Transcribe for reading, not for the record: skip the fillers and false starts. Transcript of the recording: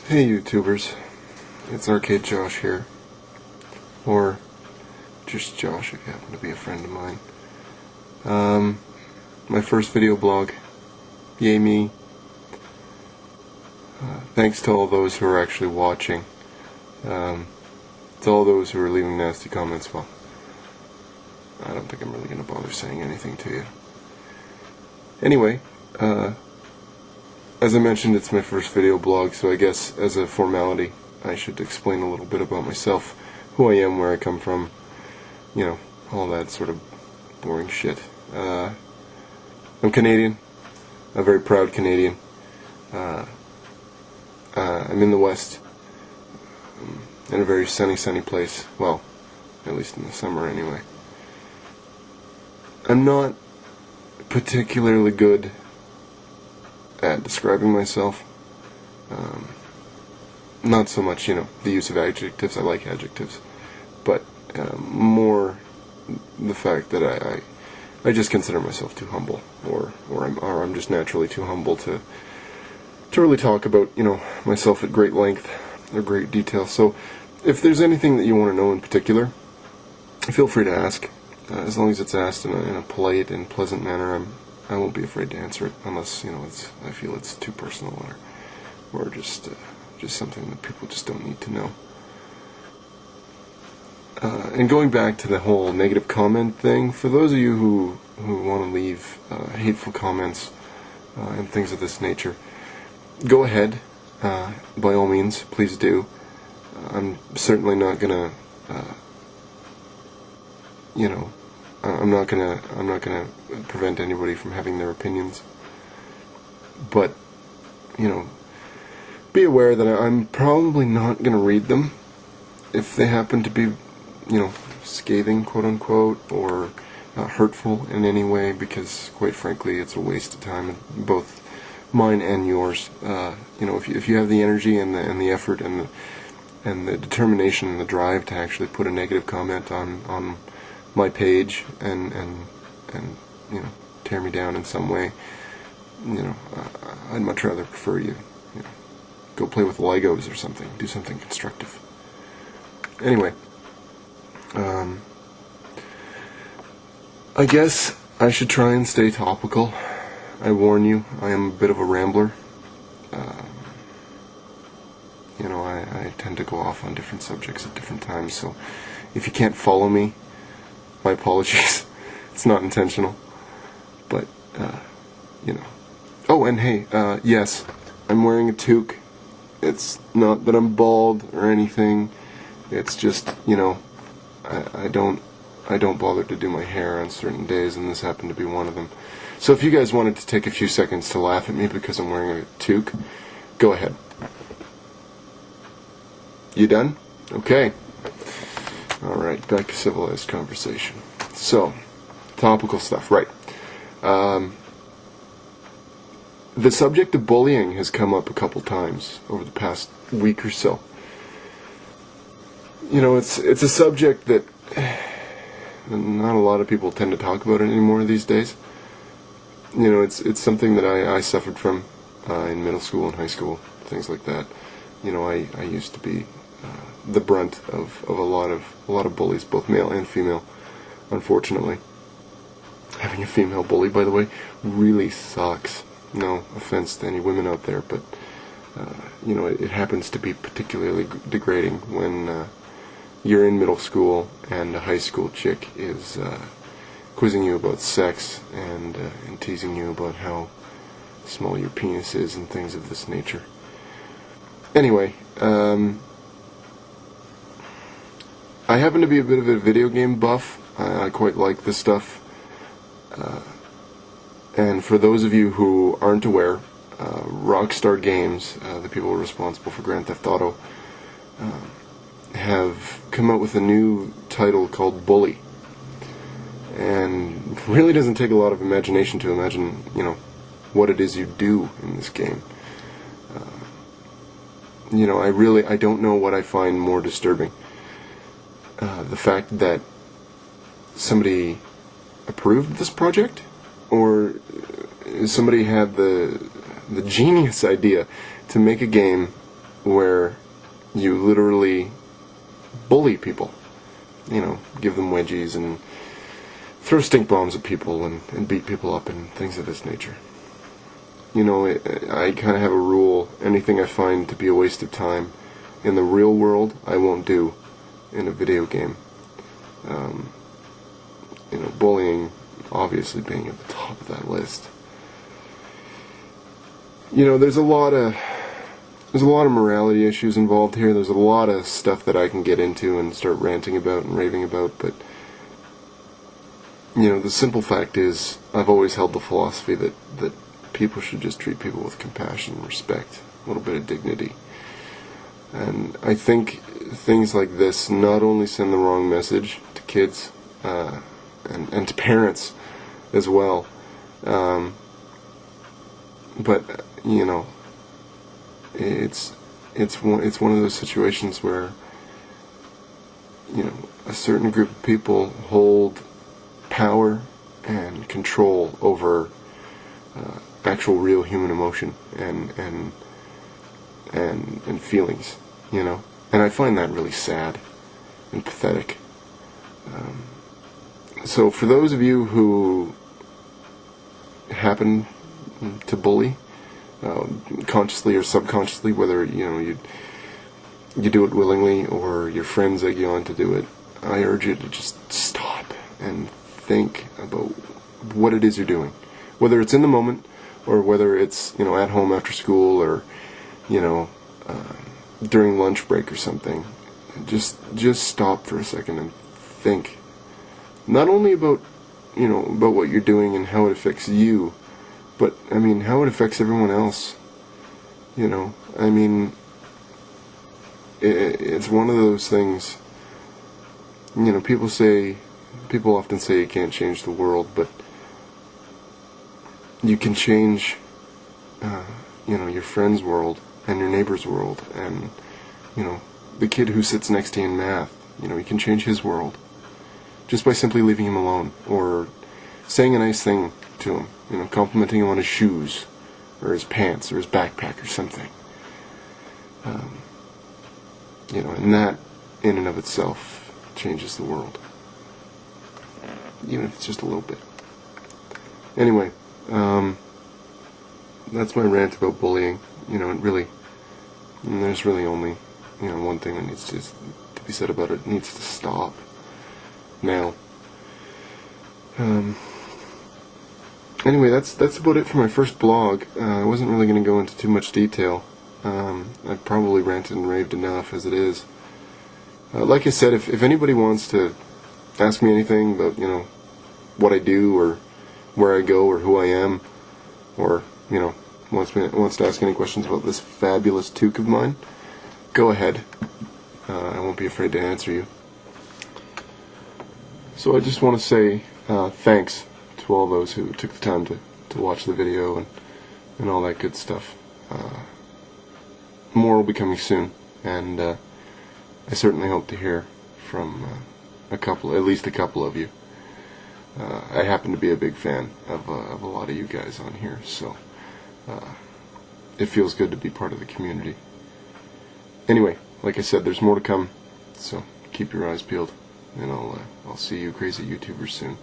Hey YouTubers, it's Arcade Josh here, or just Josh if you happen to be a friend of mine. My first video blog, yay me. Thanks to all those who are actually watching, to all those who are leaving nasty comments. Well, I don't think I'm really going to bother saying anything to you. Anyway, as I mentioned, it's my first video blog, so I guess as a formality I should explain a little bit about myself, who I am, where I come from, you know, all that sort of boring shit. I'm Canadian, a very proud Canadian. I'm in the West, in a very sunny place, well, at least in the summer anyway. I'm not particularly good at describing myself. Not so much, the use of adjectives. I like adjectives, but more the fact that I just consider myself too humble, or I'm just naturally too humble to really talk about myself at great length or great detail. So if there's anything that you want to know in particular, feel free to ask. As long as it's asked in a polite and pleasant manner, I won't be afraid to answer it, unless I feel it's too personal or just something that people just don't need to know. And going back to the whole negative comment thing, for those of you who want to leave hateful comments and things of this nature, go ahead. By all means, please do. I'm certainly not gonna, I'm not gonna prevent anybody from having their opinions. But, be aware that I'm probably not gonna read them if they happen to be, scathing, quote unquote, or hurtful in any way, because quite frankly it's a waste of time, both mine and yours. If you have the energy and the effort and the determination and the drive to actually put a negative comment on my page and tear me down in some way, I'd much rather prefer you go play with Legos or something, do something constructive. Anyway, I guess I should try and stay topical. I warn you, I am a bit of a rambler. I tend to go off on different subjects at different times, so if you can't follow me, my apologies. It's not intentional. But, Oh, and hey, yes, I'm wearing a toque. It's not that I'm bald or anything. It's just, I don't bother to do my hair on certain days, and this happened to be one of them. So if you guys wanted to take a few seconds to laugh at me because I'm wearing a toque, go ahead. You done? Okay. Alright, back to civilized conversation. So, topical stuff, right. The subject of bullying has come up a couple times over the past week or so. It's a subject that not a lot of people tend to talk about it anymore these days. It's something that I suffered from in middle school and high school, things like that. I used to be the brunt of a lot of bullies, both male and female, unfortunately. Having a female bully, by the way, really sucks. No offense to any women out there, but it happens to be particularly degrading when you're in middle school and a high school chick is quizzing you about sex and teasing you about how small your penis is and things of this nature. Anyway, I happen to be a bit of a video game buff. I quite like this stuff. And for those of you who aren't aware, Rockstar Games, the people responsible for Grand Theft Auto, have come out with a new title called Bully. And it really doesn't take a lot of imagination to imagine, what it is you do in this game. I don't know what I find more disturbing. The fact that somebody approved this project, or somebody had the genius idea to make a game where you literally bully people. Give them wedgies and throw stink bombs at people and beat people up and things of this nature. I kind of have a rule: anything I find to be a waste of time in the real world, I won't do in a video game. Bullying obviously being at the top of that list. There's a lot of morality issues involved here. There's a lot of stuff that I can get into and start ranting about and raving about, but the simple fact is, I've always held the philosophy that people should just treat people with compassion and respect, a little bit of dignity. And I think things like this not only send the wrong message to kids, and to parents as well, but it's one of those situations where a certain group of people hold power and control over actual real human emotion and feelings, and I find that really sad and pathetic. So for those of you who happen to bully, consciously or subconsciously, whether you do it willingly or your friends egg you on to do it, I urge you to just stop and think about what it is you're doing, whether it's in the moment or whether it's at home after school or during lunch break or something. Just stop for a second and think, not only about about what you're doing and how it affects you, but how it affects everyone else. It's one of those things. People often say you can't change the world, but you can change your friend's world and your neighbor's world, and the kid who sits next to you in math. You can change his world just by simply leaving him alone, or saying a nice thing to him, complimenting him on his shoes, or his pants, or his backpack, or something. And that, in and of itself, changes the world. Even if it's just a little bit. Anyway, that's my rant about bullying. There's really only, one thing that needs to be said about it. It needs to stop. Now. Anyway, that's about it for my first blog. I wasn't really going to go into too much detail. I've probably ranted and raved enough as it is. Like I said, if anybody wants to ask me anything about, what I do or where I go or who I am, or, wants to ask any questions about this fabulous toque of mine, go ahead. I won't be afraid to answer you. So I just want to say thanks to all those who took the time to watch the video and all that good stuff. More will be coming soon, and I certainly hope to hear from at least a couple of you. I happen to be a big fan of a lot of you guys on here, so it feels good to be part of the community. Anyway, like I said, there's more to come, so keep your eyes peeled, and I'll see you crazy YouTubers soon.